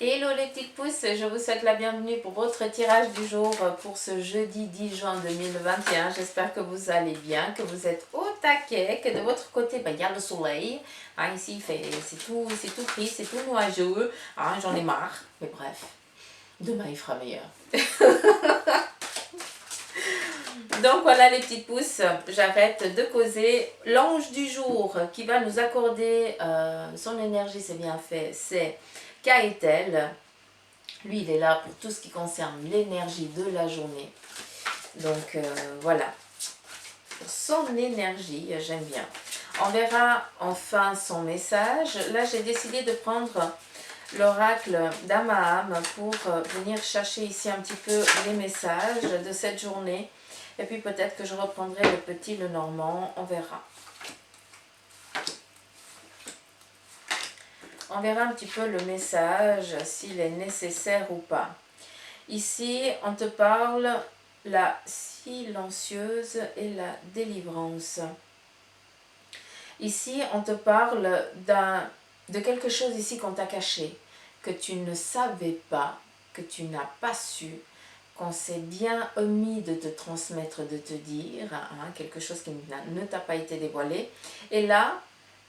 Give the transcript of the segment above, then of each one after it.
Hello les petites pousses, je vous souhaite la bienvenue pour votre tirage du jour pour ce jeudi 10 juin 2021. J'espère que vous allez bien, que vous êtes au taquet, que de votre côté, il y a le soleil. Hein, ici, c'est tout triste, c'est tout nuageux. Hein, j'en ai marre, mais bref, demain il fera meilleur. Donc voilà les petites pousses, j'arrête de causer. L'ange du jour qui va nous accorder son énergie, c'est bien fait, c'est Kaetel. Lui, il est là pour tout ce qui concerne l'énergie de la journée. Donc voilà, son énergie, j'aime bien. On verra enfin son message. Là, j'ai décidé de prendre l'oracle d'Amaham pour venir chercher ici un petit peu les messages de cette journée. Et puis peut-être que je reprendrai le petit, le normand, on verra. On verra un petit peu le message, s'il est nécessaire ou pas. Ici, on te parle la silencieuse et la délivrance. Ici, on te parle de quelque chose ici qu'on t'a caché, que tu ne savais pas, que tu n'as pas su, qu'on s'est bien omis de te transmettre, de te dire, hein, quelque chose qui ne t'a pas été dévoilé. Et là,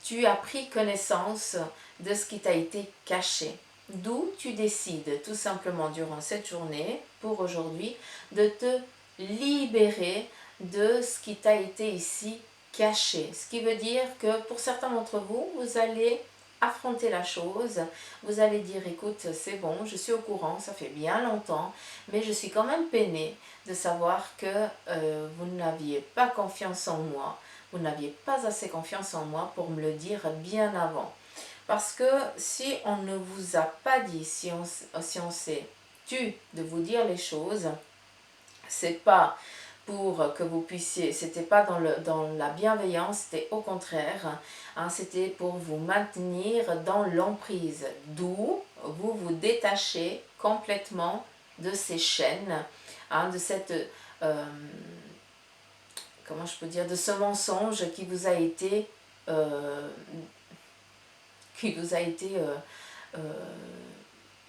tu as pris connaissance de ce qui t'a été caché. D'où tu décides tout simplement durant cette journée, pour aujourd'hui, de te libérer de ce qui t'a été ici caché. Ce qui veut dire que pour certains d'entre vous, vous allez affronter la chose, vous allez dire écoute c'est bon, je suis au courant, ça fait bien longtemps, mais je suis quand même peinée de savoir que vous n'aviez pas confiance en moi, vous n'aviez pas assez confiance en moi pour me le dire bien avant. Parce que si on ne vous a pas dit, si on s'est tu de vous dire les choses, c'est pas pour que vous puissiez, c'était pas dans la bienveillance, c'était au contraire, hein, c'était pour vous maintenir dans l'emprise, d'où vous vous détachez complètement de ces chaînes, hein, de cette, comment je peux dire, de ce mensonge qui vous a été, euh, euh,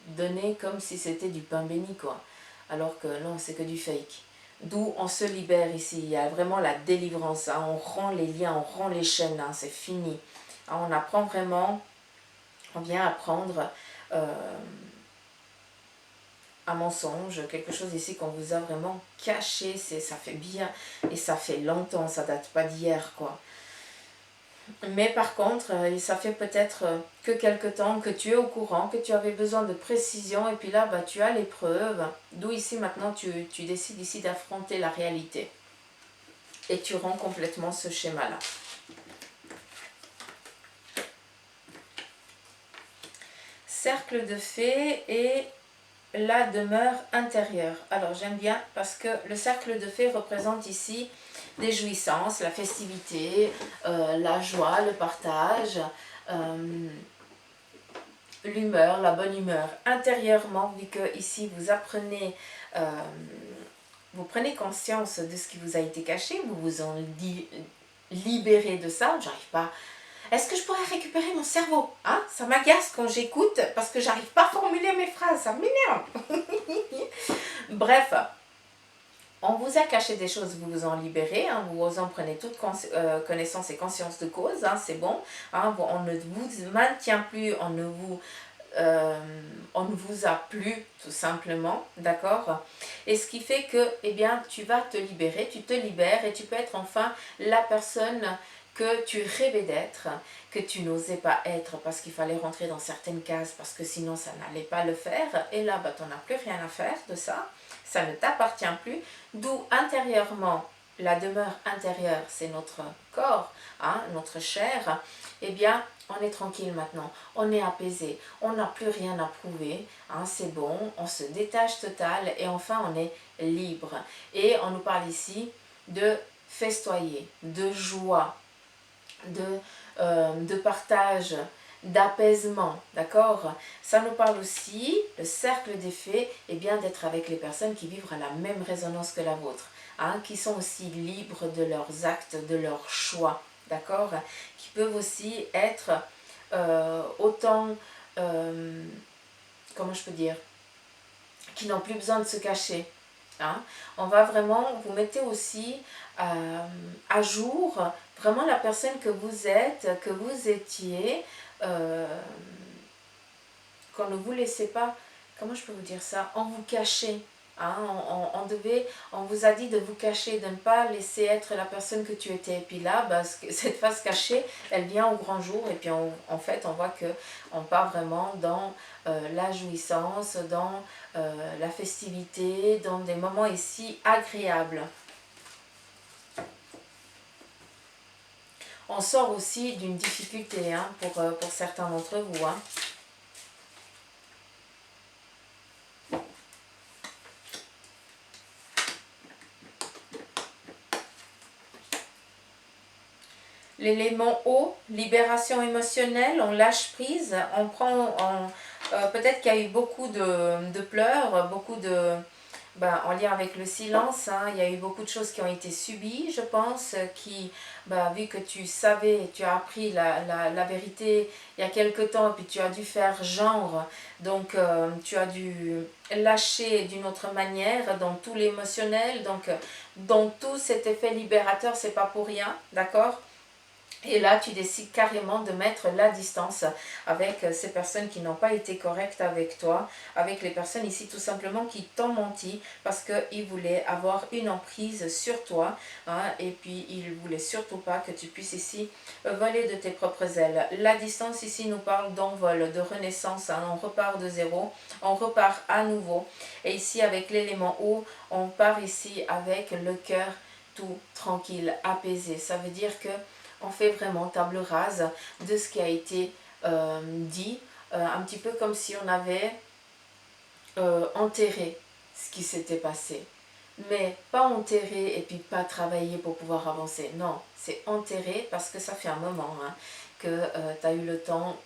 donné comme si c'était du pain béni, quoi. Alors que non, c'est que du fake. D'où on se libère ici. Il y a vraiment la délivrance. Hein. On rend les liens, on rend les chaînes. Hein. C'est fini. Hein, on apprend vraiment, on vient apprendre un mensonge, quelque chose ici qu'on vous a vraiment caché. Ça fait bien et ça fait longtemps. Ça date pas d'hier, quoi. Mais par contre, ça fait peut-être que quelque temps que tu es au courant, que tu avais besoin de précision et puis là, bah, tu as les preuves. D'où ici maintenant, tu décides ici d'affronter la réalité. Et tu rends complètement ce schéma-là. Cercle de fées et la demeure intérieure. Alors j'aime bien parce que le cercle de fées représente ici des jouissances, la festivité, la joie, le partage, l'humeur, la bonne humeur intérieurement, vu que ici vous apprenez, vous prenez conscience de ce qui vous a été caché, vous vous en libérez de ça. J'arrive pas. Est-ce que je pourrais récupérer mon cerveau, hein? Ça m'agace quand j'écoute parce que j'arrive pas à formuler mes phrases, ça m'énerve. Bref, on vous a caché des choses, vous vous en libérez, hein, vous en prenez toute connaissance et conscience de cause, hein, c'est bon, hein, on ne vous maintient plus, on ne vous a plus tout simplement, d'accord? Et ce qui fait que, eh bien, tu vas te libérer, tu te libères et tu peux être enfin la personne que tu rêvais d'être, que tu n'osais pas être parce qu'il fallait rentrer dans certaines cases, parce que sinon ça n'allait pas le faire, et là, bah, tu n'en as plus rien à faire de ça, ça ne t'appartient plus, d'où intérieurement, la demeure intérieure, c'est notre corps, hein, notre chair, eh bien, on est tranquille maintenant, on est apaisé, on n'a plus rien à prouver, hein, c'est bon, on se détache total et enfin on est libre. Et on nous parle ici de festoyer, de joie, de partage, d'apaisement, d'accord? Ça nous parle aussi, le cercle des fées, et bien d'être avec les personnes qui vivent à la même résonance que la vôtre, hein, qui sont aussi libres de leurs actes, de leurs choix, d'accord? Qui peuvent aussi être autant, comment je peux dire, qui n'ont plus besoin de se cacher. Hein. On va vraiment, vous mettez aussi à jour vraiment la personne que vous êtes, que vous étiez, qu'on ne vous laissez pas, comment je peux vous dire ça, on vous cachait. Hein, on vous a dit de vous cacher, de ne pas laisser être la personne que tu étais. Et puis là, bah, cette face cachée, elle vient au grand jour. Et puis en fait, on voit qu'on part vraiment dans la jouissance, dans la festivité, dans des moments ici agréables. On sort aussi d'une difficulté hein, pour certains d'entre vous. Hein. L'élément eau, libération émotionnelle, on lâche prise, on prend, peut-être qu'il y a eu beaucoup de pleurs, beaucoup de, en lien avec le silence, hein, il y a eu beaucoup de choses qui ont été subies, je pense, qui, vu que tu savais, tu as appris la vérité il y a quelque temps, et puis tu as dû faire genre, donc tu as dû lâcher d'une autre manière, dans tout l'émotionnel, donc dans tout cet effet libérateur, c'est pas pour rien, d'accord ? Et là, tu décides carrément de mettre la distance avec ces personnes qui n'ont pas été correctes avec toi, avec les personnes ici tout simplement qui t'ont menti parce qu'ils voulaient avoir une emprise sur toi hein, et puis ils ne voulaient surtout pas que tu puisses ici voler de tes propres ailes. La distance ici nous parle d'envol, de renaissance, hein, on repart de zéro, on repart à nouveau. Et ici avec l'élément eau, on part ici avec le cœur tout tranquille, apaisé. Ça veut dire que on fait vraiment table rase de ce qui a été dit, un petit peu comme si on avait enterré ce qui s'était passé. Mais pas enterré et puis pas travailler pour pouvoir avancer. Non, c'est enterré parce que ça fait un moment hein, que tu as eu le temps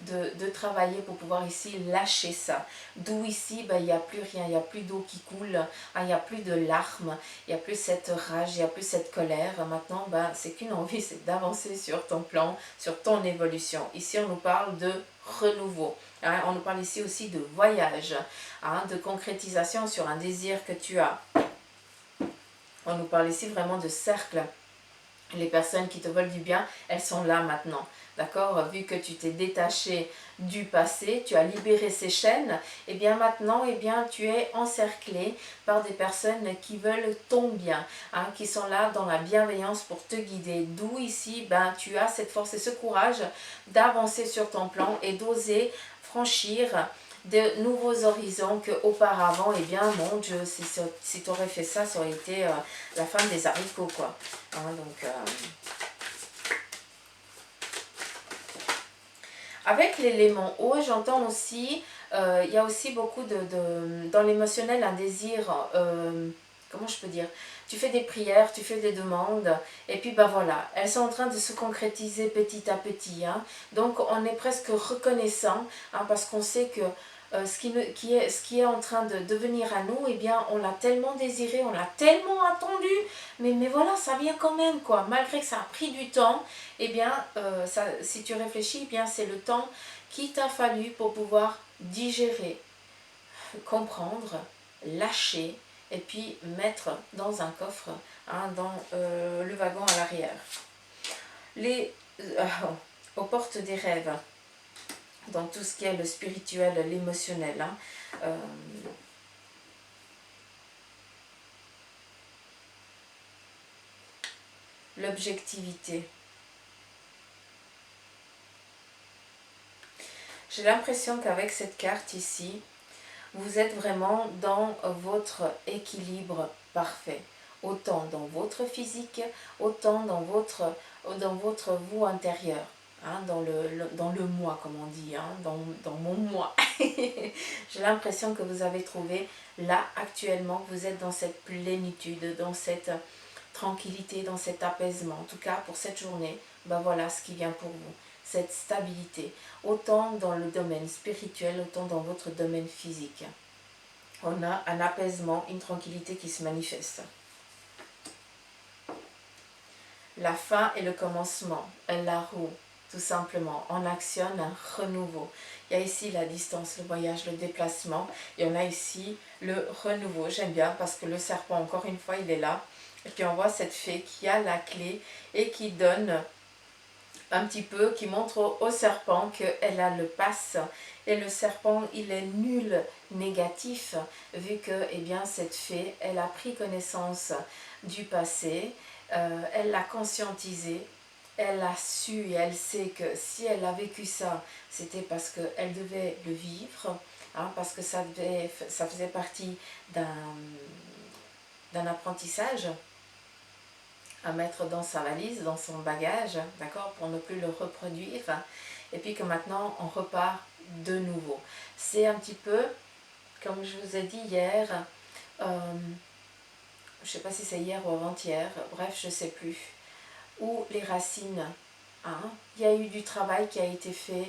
de travailler pour pouvoir ici lâcher ça. D'où ici, il n'y a plus rien, il n'y a plus d'eau qui coule, hein, il n'y a plus de larmes, il n'y a plus cette rage, il n'y a plus cette colère. Maintenant, c'est qu'une envie, c'est d'avancer sur ton plan, sur ton évolution. Ici, on nous parle de renouveau. Hein, on nous parle ici aussi de voyage, hein, de concrétisation sur un désir que tu as. On nous parle ici vraiment de cercle. Les personnes qui te veulent du bien, elles sont là maintenant. D'accord? Vu que tu t'es détaché du passé, tu as libéré ces chaînes, et bien maintenant, tu es encerclé par des personnes qui veulent ton bien, hein, qui sont là dans la bienveillance pour te guider. D'où ici, tu as cette force et ce courage d'avancer sur ton plan et d'oser franchir de nouveaux horizons qu'auparavant, mon Dieu, si tu aurais fait ça, ça aurait été la fin des haricots, quoi. Hein, donc, avec l'élément eau, j'entends aussi, il y a aussi beaucoup dans l'émotionnel, un désir, comment je peux dire, tu fais des prières, tu fais des demandes, et puis voilà, elles sont en train de se concrétiser petit à petit. Hein. Donc on est presque reconnaissant, hein, parce qu'on sait que ce qui est en train de devenir à nous, on l'a tellement désiré, on l'a tellement attendu, mais voilà, ça vient quand même, quoi. Malgré que ça a pris du temps, si tu réfléchis, c'est le temps qu'il t'a fallu pour pouvoir digérer, comprendre, lâcher, et puis mettre dans un coffre, hein, dans le wagon à l'arrière. Aux portes des rêves, dans tout ce qui est le spirituel, l'émotionnel. Hein, l'objectivité. J'ai l'impression qu'avec cette carte ici, vous êtes vraiment dans votre équilibre parfait. Autant dans votre physique, autant dans votre vous intérieur. Hein, dans le moi, comme on dit, hein, dans mon moi. J'ai l'impression que vous avez trouvé, là, actuellement, vous êtes dans cette plénitude, dans cette tranquillité, dans cet apaisement. En tout cas, pour cette journée, voilà ce qui vient pour vous. Cette stabilité, autant dans le domaine spirituel, autant dans votre domaine physique. On a un apaisement, une tranquillité qui se manifeste. La fin et le commencement, la roue. tout simplement. On actionne un renouveau. Il y a ici la distance, le voyage, le déplacement. Et on a ici le renouveau. J'aime bien parce que le serpent, encore une fois, il est là. Et puis on voit cette fée qui a la clé et qui donne un petit peu, qui montre au serpent qu'elle a le passe. Et le serpent, il est nul négatif, vu que eh bien, cette fée, elle a pris connaissance du passé, elle l'a conscientisé, elle a su et elle sait que si elle a vécu ça, c'était parce qu'elle devait le vivre, hein, parce que ça faisait partie d'un apprentissage à mettre dans sa valise, dans son bagage, d'accord, pour ne plus le reproduire, et puis que maintenant on repart de nouveau. C'est un petit peu, comme je vous ai dit hier, je ne sais pas si c'est hier ou avant-hier, bref, je ne sais plus, où les racines, hein, il y a eu du travail qui a été fait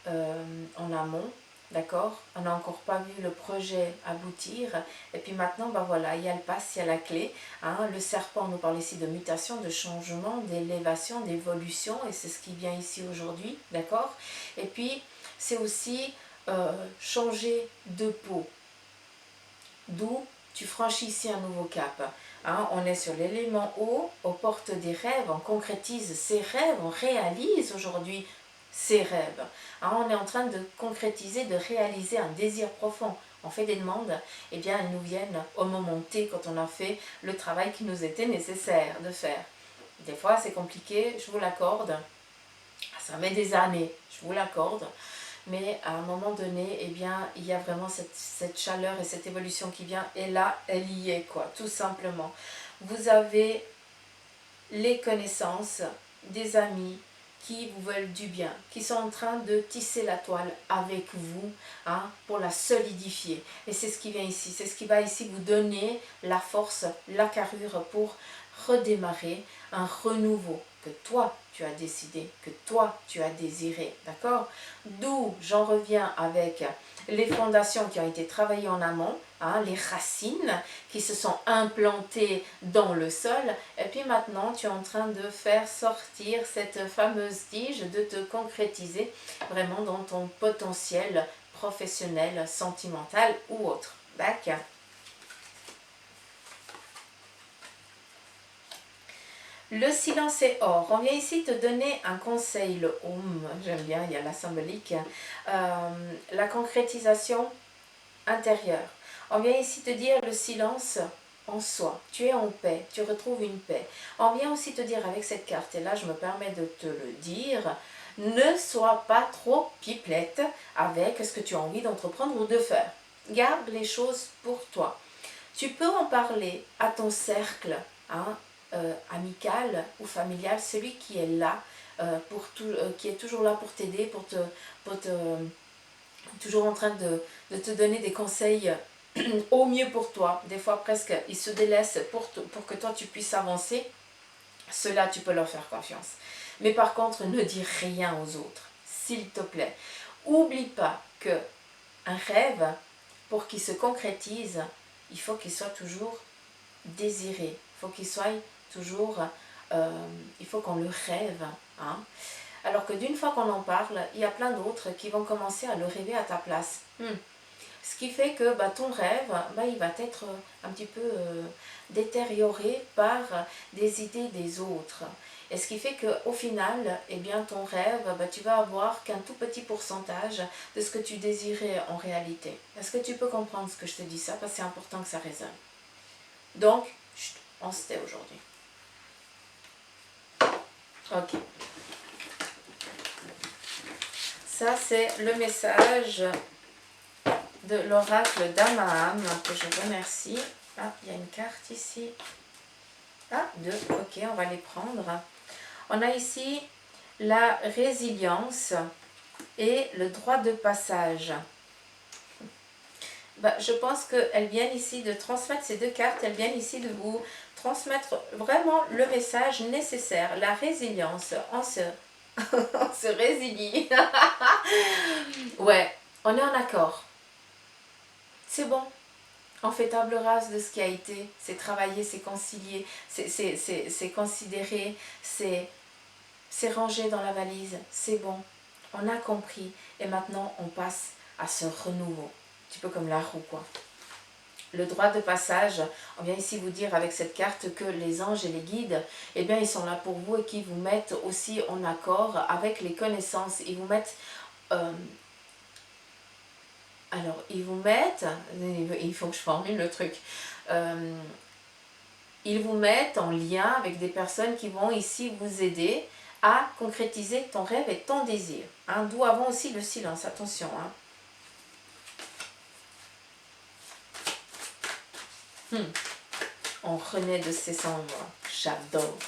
en amont, d'accord, on n'a encore pas vu le projet aboutir, et puis maintenant, ben voilà, il y a le pass, il y a la clé, hein, le serpent nous parle ici de mutation, de changement, d'élévation, d'évolution, et c'est ce qui vient ici aujourd'hui, d'accord, et puis c'est aussi changer de peau, d'où tu franchis ici un nouveau cap. Hein, on est sur l'élément eau, aux portes des rêves, on concrétise ses rêves, on réalise aujourd'hui ses rêves. Hein, on est en train de concrétiser, de réaliser un désir profond. On fait des demandes, et bien elles nous viennent au moment T quand on a fait le travail qui nous était nécessaire de faire. Des fois c'est compliqué, je vous l'accorde, ça met des années, je vous l'accorde. Mais à un moment donné, eh bien, il y a vraiment cette chaleur et cette évolution qui vient. Et là, elle y est, quoi, tout simplement. Vous avez les connaissances des amis qui vous veulent du bien, qui sont en train de tisser la toile avec vous, hein, pour la solidifier. Et c'est ce qui vient ici. C'est ce qui va ici vous donner la force, la carrure pour redémarrer un renouveau que toi tu as décidé, que toi tu as désiré, d'accord? D'où j'en reviens avec les fondations qui ont été travaillées en amont, hein, les racines qui se sont implantées dans le sol, et puis maintenant tu es en train de faire sortir cette fameuse tige, de te concrétiser vraiment dans ton potentiel professionnel, sentimental ou autre. D'accord? Le silence est or. On vient ici te donner un conseil, le Om, j'aime bien, il y a la symbolique, la concrétisation intérieure. On vient ici te dire le silence en soi. Tu es en paix, tu retrouves une paix. On vient aussi te dire avec cette carte, et là je me permets de te le dire, ne sois pas trop pipelette avec ce que tu as envie d'entreprendre ou de faire. Garde les choses pour toi. Tu peux en parler à ton cercle, hein, amical ou familial, celui qui est là, qui est toujours là pour t'aider, pour te toujours en train de te donner des conseils au mieux pour toi. Des fois presque, ils se délaissent pour que toi tu puisses avancer. Cela, tu peux leur faire confiance. Mais par contre, ne dis rien aux autres, s'il te plaît. Oublie pas que un rêve, pour qu'il se concrétise, il faut qu'il soit toujours désiré. Il faut qu'il soit toujours... il faut qu'on le rêve. Hein. Alors que d'une fois qu'on en parle, il y a plein d'autres qui vont commencer à le rêver à ta place. Ce qui fait que ton rêve, il va être un petit peu détérioré par des idées des autres. Et ce qui fait qu'au final, eh bien, ton rêve, tu vas avoir qu'un tout petit pourcentage de ce que tu désirais en réalité. Est-ce que tu peux comprendre ce que je te dis ça? Parce que c'est important que ça résonne. Donc, on se tait aujourd'hui. Ok. Ça, c'est le message de l'oracle d'Amaham que je remercie. Ah, il y a une carte ici. Ah, deux. Ok, on va les prendre. On a ici la résilience et le droit de passage. Je pense qu'elles viennent ici de transmettre ces deux cartes. Elles viennent ici de vous transmettre vraiment le message nécessaire. La résilience, on se résilie. Ouais, on est en accord. C'est bon. On fait table rase de ce qui a été. C'est travailler, c'est concilier, c'est considérer, c'est c'est rangé dans la valise, c'est bon, on a compris. Et maintenant, on passe à ce renouveau, un petit peu comme la roue, quoi. Le droit de passage, on vient ici vous dire avec cette carte que les anges et les guides, eh bien, ils sont là pour vous et qui vous mettent aussi en accord avec les connaissances. Ils vous mettent... alors, ils vous mettent... Il faut que je formule le truc. Ils vous mettent en lien avec des personnes qui vont ici vous aider à concrétiser ton rêve et ton désir. Hein, d'où avant aussi le silence, attention. On renaît de ses cendres. J'adore.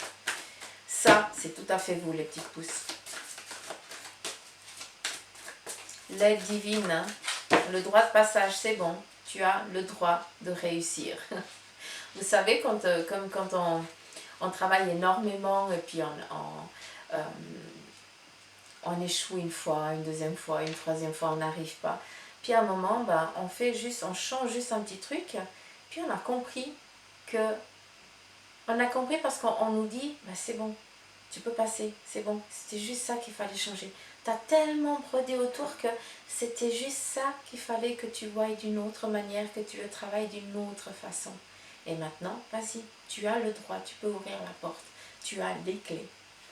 Ça, c'est tout à fait vous, les petites pousses. L'aide divine, hein. Le droit de passage, c'est bon. Tu as le droit de réussir. Vous savez, comme quand on travaille énormément et puis on échoue une fois, une deuxième fois, une troisième fois, on n'arrive pas. Puis à un moment, ben, on change juste un petit truc. Puis on a compris parce qu'on nous dit, ben, c'est bon, tu peux passer, c'est bon. C'était juste ça qu'il fallait changer. Tu as tellement brodé autour que c'était juste ça qu'il fallait que tu voies d'une autre manière, que tu le travailles d'une autre façon. Et maintenant, vas-y, tu as le droit, tu peux ouvrir la porte. Tu as les clés,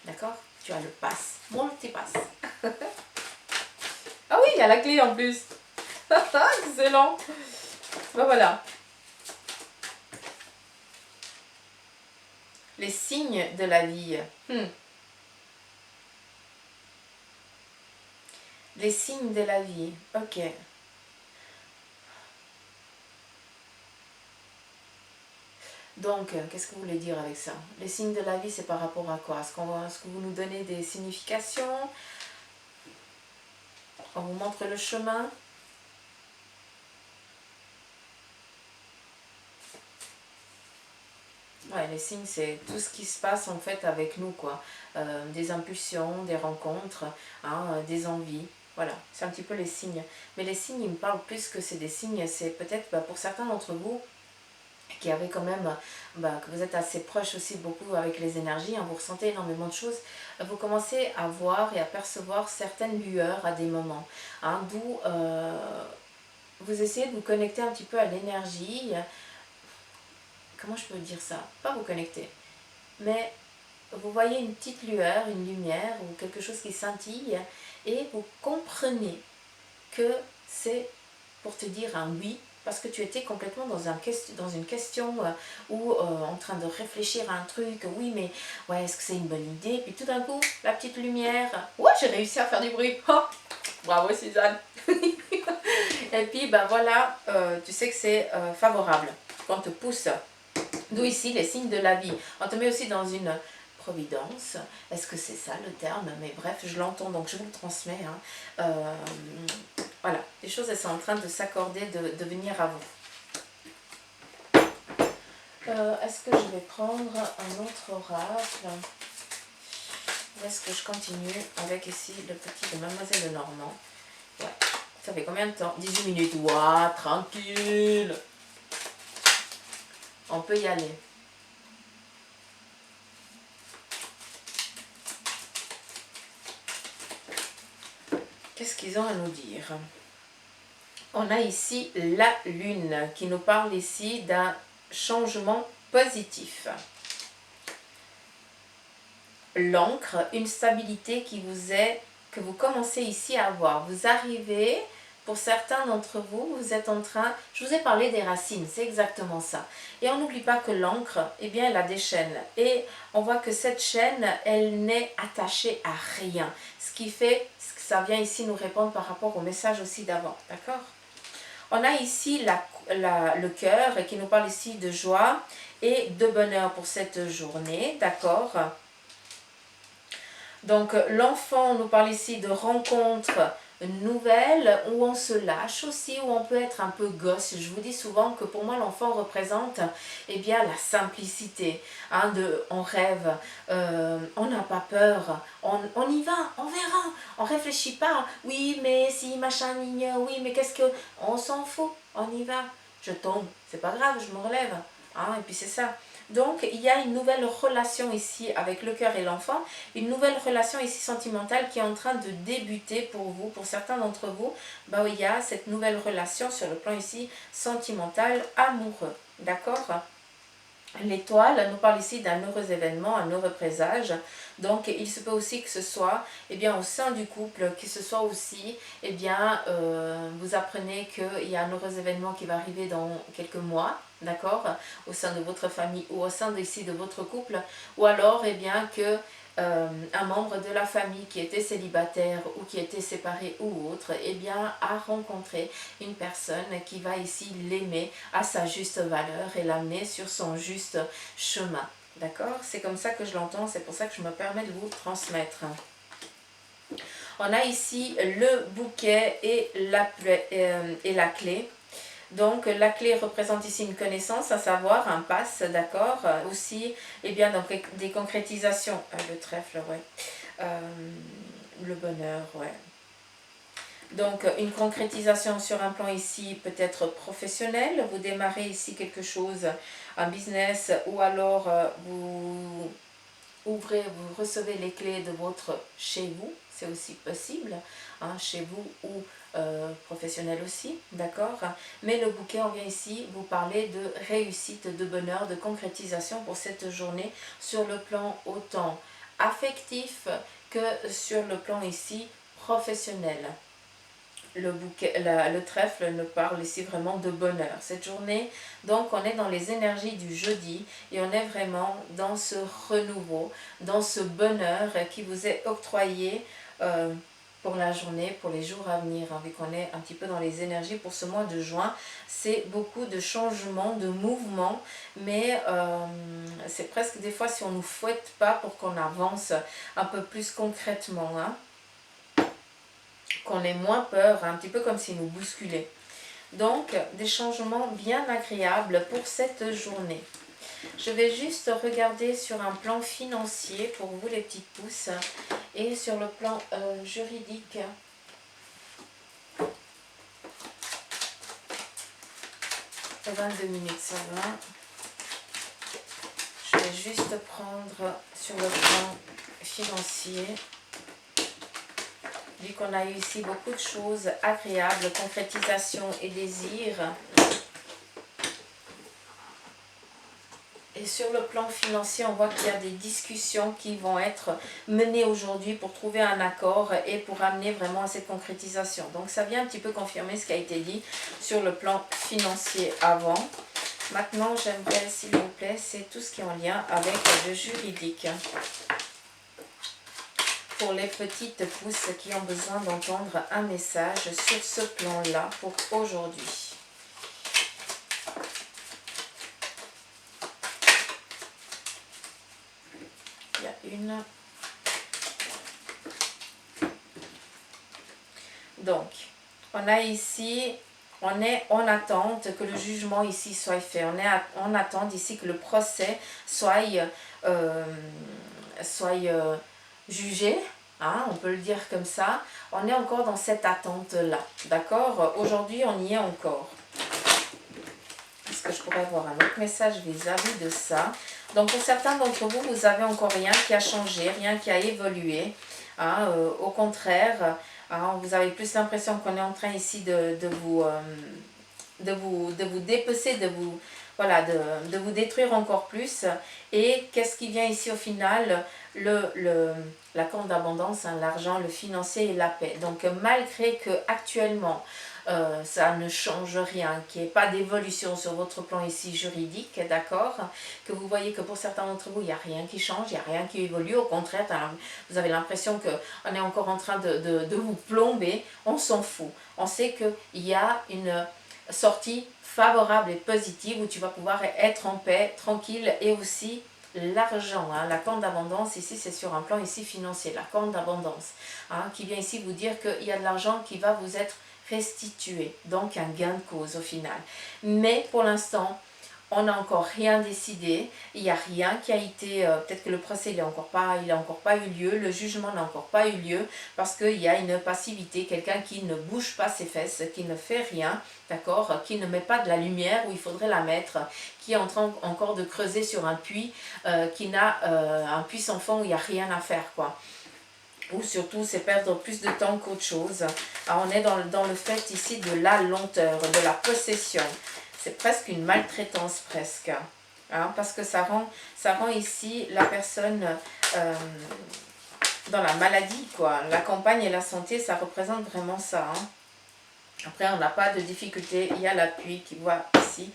d'accord? Tu as le pass, multipass. Ah oui, il y a la clé en plus. Excellent. Ben voilà. Les signes de la vie. Les signes de la vie. Ok. Donc, qu'est-ce que vous voulez dire avec ça? Les signes de la vie, c'est par rapport à quoi? Est-ce que vous nous donnez des significations? On vous montre le chemin? Ouais, les signes, c'est tout ce qui se passe en fait avec nous, quoi. Des impulsions, des rencontres, hein, des envies. Voilà, c'est un petit peu les signes. Mais les signes, ils me parlent plus que c'est des signes. C'est peut-être pour certains d'entre vous qui avez quand même, que vous êtes assez proche aussi beaucoup avec les énergies, hein, vous ressentez énormément de choses, vous commencez à voir et à percevoir certaines lueurs à des moments. Hein, d'où vous essayez de vous connecter un petit peu à l'énergie. Comment je peux dire ça? Pas vous connecter, mais vous voyez une petite lueur, une lumière ou quelque chose qui scintille et vous comprenez que c'est pour te dire un oui parce que tu étais complètement dans une question ou en train de réfléchir à un truc, oui mais ouais est-ce que c'est une bonne idée, puis tout d'un coup la petite lumière, ouais j'ai réussi à faire du bruit, oh, bravo Suzanne. Et puis ben voilà, tu sais que c'est favorable, qu'on te pousse. D'où ici les signes de la vie. On te met aussi dans une providence. Est-ce que c'est ça le terme? Mais bref, je l'entends, donc je vous le transmets. Hein. Voilà, les choses elles sont en train de s'accorder, de venir à vous. Est-ce que je vais prendre un autre oracle? Ou est-ce que je continue avec ici le petit de Mademoiselle Lenormand? Ouais. Ça fait combien de temps? 18 minutes. Waouh, tranquille. On peut y aller. Qu'est-ce qu'ils ont à nous dire? On a ici la lune qui nous parle ici d'un changement positif. L'encre, une stabilité que vous commencez ici à avoir. Vous arrivez, pour certains d'entre vous, vous êtes en train, je vous ai parlé des racines, c'est exactement ça. Et on n'oublie pas que l'encre, eh bien, elle a des chaînes. Et on voit que cette chaîne, elle n'est attachée à rien. Ce qui fait, ça vient ici nous répondre par rapport au message aussi d'avant, d'accord? On a ici le cœur qui nous parle ici de joie et de bonheur pour cette journée, d'accord? Donc l'enfant nous parle ici de rencontres nouvelles où on se lâche aussi, où on peut être un peu gosse. Je vous dis souvent que pour moi l'enfant représente eh bien, la simplicité. Hein, on rêve, on n'a pas peur, on y va, on verra, on ne réfléchit pas. Oui mais si machin, oui mais qu'est-ce que... On s'en fout, on y va. Je tombe, c'est pas grave, je me relève. Hein, et puis c'est ça. Donc, il y a une nouvelle relation ici avec le cœur et l'enfant, une nouvelle relation ici sentimentale qui est en train de débuter pour vous. Pour certains d'entre vous, bah, il y a cette nouvelle relation sur le plan ici sentimental, amoureux. D'accord? L'étoile nous parle ici d'un heureux événement, un heureux présage. Donc, il se peut aussi que ce soit au sein du couple, que ce soit aussi, vous apprenez qu'il y a un heureux événement qui va arriver dans quelques mois, d'accord, au sein de votre famille ou au sein ici de votre couple, ou alors, que un membre de la famille qui était célibataire ou qui était séparé ou autre, a rencontré une personne qui va ici l'aimer à sa juste valeur et l'amener sur son juste chemin. D'accord? C'est comme ça que je l'entends, c'est pour ça que je me permets de vous transmettre. On a ici le bouquet et la clé. Donc la clé représente ici une connaissance, à savoir un passe, d'accord, aussi, donc des concrétisations, le trèfle, ouais, le bonheur, ouais. Donc une concrétisation sur un plan ici peut-être professionnel, vous démarrez ici quelque chose, un business, ou alors vous ouvrez, vous recevez les clés de votre chez vous, c'est aussi possible, hein, chez vous ou professionnel aussi, d'accord. Mais le bouquet, on vient ici vous parler de réussite, de bonheur, de concrétisation pour cette journée sur le plan autant affectif que sur le plan ici professionnel. Le bouquet, le trèfle nous parle ici vraiment de bonheur. Cette journée, donc on est dans les énergies du jeudi et on est vraiment dans ce renouveau, dans ce bonheur qui vous est octroyé pour la journée, pour les jours à venir, hein, vu qu'on est un petit peu dans les énergies pour ce mois de juin. C'est beaucoup de changements, de mouvements, mais c'est presque des fois si on ne nous fouette pas pour qu'on avance un peu plus concrètement, hein, qu'on ait moins peur, un petit peu comme s'il nous bousculait. Donc, des changements bien agréables pour cette journée. Je vais juste regarder sur un plan financier pour vous les petites pousses et sur le plan juridique. « 22 minutes, ça va. Je vais juste prendre sur le plan financier. Vu qu'on a eu ici beaucoup de choses agréables, concrétisation et désir. Et sur le plan financier, on voit qu'il y a des discussions qui vont être menées aujourd'hui pour trouver un accord et pour amener vraiment à cette concrétisation. Donc ça vient un petit peu confirmer ce qui a été dit sur le plan financier avant. Maintenant, j'aimerais, s'il vous plaît, c'est tout ce qui est en lien avec le juridique. Pour les petites pousses qui ont besoin d'entendre un message sur ce plan-là pour aujourd'hui. Il y a une. Donc, on a ici, on est en attente que le jugement ici soit fait. On est en attente ici que le procès soit jugé, hein, on peut le dire comme ça. On est encore dans cette attente-là, d'accord? Aujourd'hui, on y est encore. Est-ce que je pourrais avoir un autre message vis-à-vis de ça? Donc, pour certains d'entre vous, vous n'avez encore rien qui a changé, rien qui a évolué. Hein, au contraire, hein, vous avez plus l'impression qu'on est en train ici de vous dépecer, de vous détruire encore plus. Et qu'est-ce qui vient ici au final? La compte d'abondance, hein, l'argent, le financier et la paix. Donc malgré que actuellement ça ne change rien, qu'il n'y ait pas d'évolution sur votre plan ici juridique, d'accord, que vous voyez que pour certains d'entre vous, il n'y a rien qui change, il n'y a rien qui évolue, au contraire, vous avez l'impression qu'on est encore en train de vous plomber, on s'en fout. On sait qu'il y a une sortie favorable et positive où tu vas pouvoir être en paix, tranquille, et aussi l'argent, hein, la corne d'abondance ici c'est sur un plan ici financier, la corne d'abondance, hein, qui vient ici vous dire qu'il y a de l'argent qui va vous être restitué, donc un gain de cause au final. Mais pour l'instant, on n'a encore rien décidé, il n'y a rien qui a été, peut-être que le procès il a encore pas eu lieu, le jugement n'a encore pas eu lieu, parce qu'il y a une passivité, quelqu'un qui ne bouge pas ses fesses, qui ne fait rien, d'accord, qui ne met pas de la lumière où il faudrait la mettre, qui est en train encore de creuser sur un puits, qui n'a un puits sans fond où il n'y a rien à faire, quoi. Ou surtout c'est perdre plus de temps qu'autre chose. Alors on est dans le fait ici de la lenteur, de la possession. C'est presque une maltraitance presque. Hein, parce que ça rend ici la personne dans la maladie, quoi. La campagne et la santé, ça représente vraiment ça. Hein. Après, on n'a pas de difficulté, il y a l'appui qui voit ici,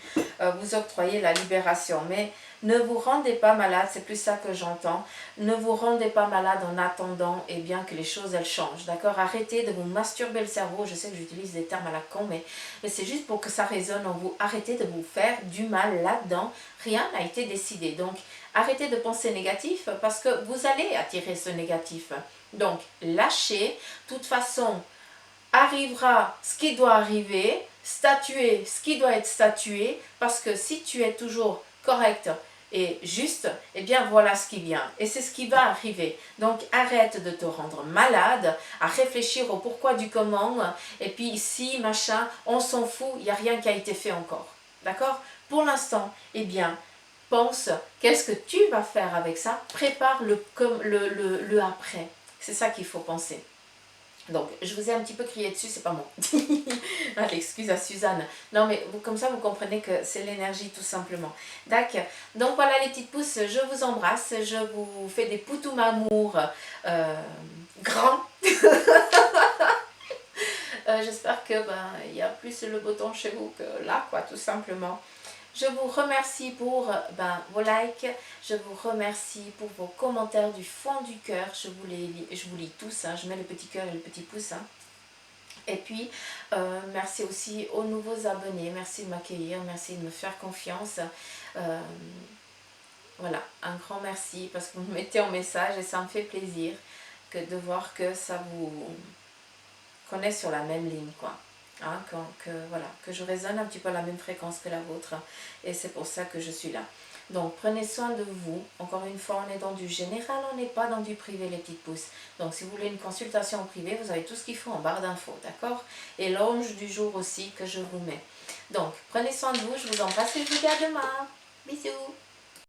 vous octroyez la libération. Mais ne vous rendez pas malade, c'est plus ça que j'entends. Ne vous rendez pas malade en attendant eh bien, que les choses elles changent, d'accord. Arrêtez de vous masturber le cerveau, je sais que j'utilise des termes à la con, mais c'est juste pour que ça résonne en vous. Arrêtez de vous faire du mal là-dedans, rien n'a été décidé. Donc, arrêtez de penser négatif parce que vous allez attirer ce négatif. Donc, lâchez, de toute façon, arrivera ce qui doit arriver, statuer ce qui doit être statué, parce que si tu es toujours correct et juste, eh bien voilà ce qui vient. Et c'est ce qui va arriver. Donc arrête de te rendre malade, à réfléchir au pourquoi du comment, et puis si, machin, on s'en fout, il n'y a rien qui a été fait encore. D'accord? Pour l'instant, eh bien, pense, qu'est-ce que tu vas faire avec ça? Prépare le après. C'est ça qu'il faut penser. Donc, je vous ai un petit peu crié dessus, c'est pas moi. Ah, l'excuse à Suzanne. Non, mais comme ça, vous comprenez que c'est l'énergie, tout simplement. D'accord. Donc, voilà les petites pousses, je vous embrasse. Je vous fais des poutous mamours grands. J'espère que il y a plus le beau temps chez vous que là, quoi, tout simplement. Je vous remercie pour vos likes, je vous remercie pour vos commentaires du fond du cœur, je vous lis tous, hein, je mets le petit cœur et le petit pouce. Hein. Et puis, merci aussi aux nouveaux abonnés, merci de m'accueillir, merci de me faire confiance. Voilà, un grand merci parce que vous me mettez en message et ça me fait plaisir de voir que qu'on est sur la même ligne, quoi. Hein, voilà, que je résonne un petit peu à la même fréquence que la vôtre, et c'est pour ça que je suis là. Donc prenez soin de vous. Encore une fois, on est dans du général, on n'est pas dans du privé, les petites pousses. Donc si vous voulez une consultation en privé, vous avez tout ce qu'il faut en barre d'infos, d'accord? Et l'ange du jour aussi que je vous mets. Donc prenez soin de vous, je vous embrasse et je vous dis à demain. Bisous.